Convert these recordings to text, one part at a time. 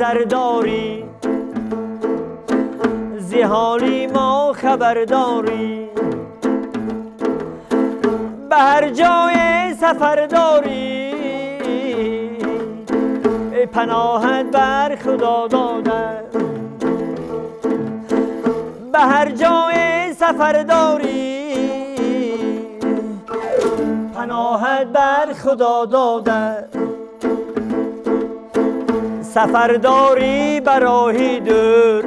نظرداری، زی حالی ما خبرداری. به هر جای سفر داری، پناهت بر خدا دادم. به هر جای سفر داری، پناهت بر خدا دادم. سفر داری براهی دور،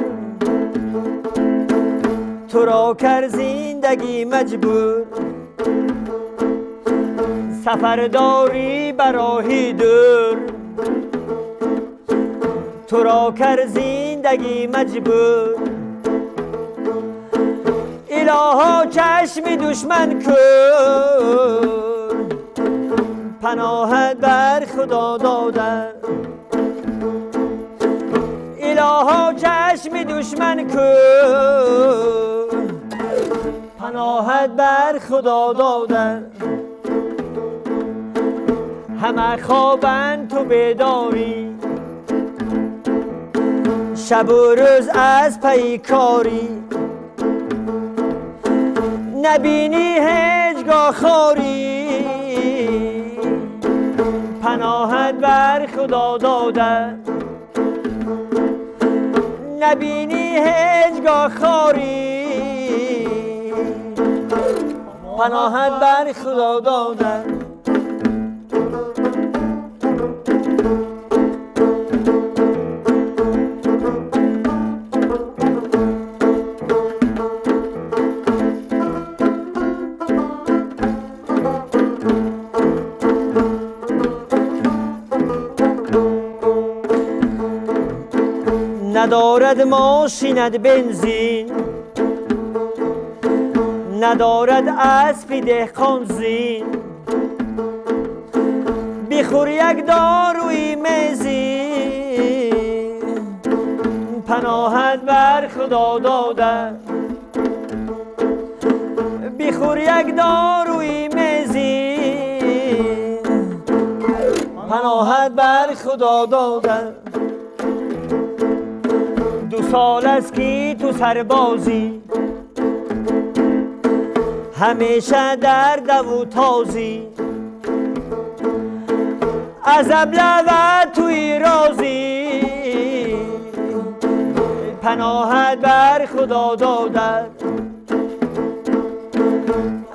تو را کر زندگی مجبور. سفر داری براهی دور، تو را کر زندگی مجبور. الها چشم دشمن کن، پناهت بر خدا دادم. الها چشم دشمن کن، پناهت بر خدا دادم. همه خوابن تو بیداری، شب و روز از پی کاری. نبینی هیچگاه خواری، پناهت بر خدا دادم. نبینی هیچگاه خواری، پناهت بر خدا دادم. ندارد ماشینت بنزین، ندارد اسبی دهقان زین. بخور یک داروی میزین، پناهت بر خدا دادم. بخور یک داروی میزین، پناهت بر خدا دادم. 2 سال است که تو سربازی، همیشه در دو تازی. از ابله توی رازی، پناهت بر خدا دادم.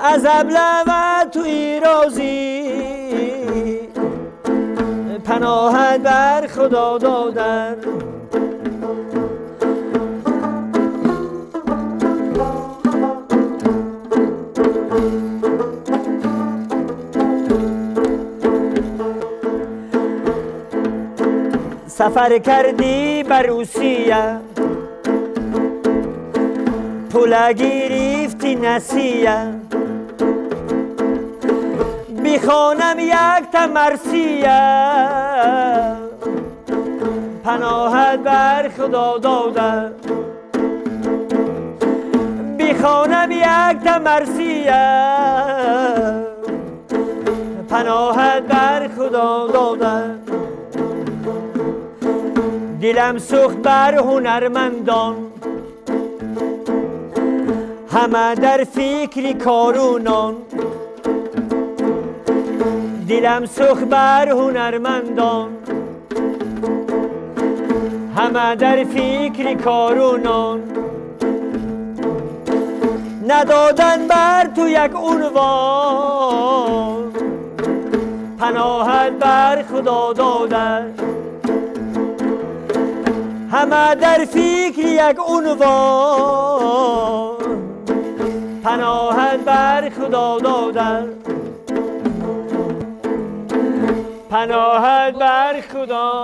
از ابله توی رازی، پناهت بر خدا دادم. سفر کردی بر روسیه، پول گرفتی نسیه. بخوانم یک تمرسیه، پناهت بر خدا دادم. بخوانم یک تمرسیه، پناهت بر خدا دادم. دلم سوخت بر هنرمندان، همه در فکر کارونان. دلم سوخت بر هنرمندان، همه در فکر کارونان. ندادن بر تو یک عنوان، پناهت بر خدا دادن. همه در فکر یک عنوان، پناهت بر خدا دادن. پناهت بر خدا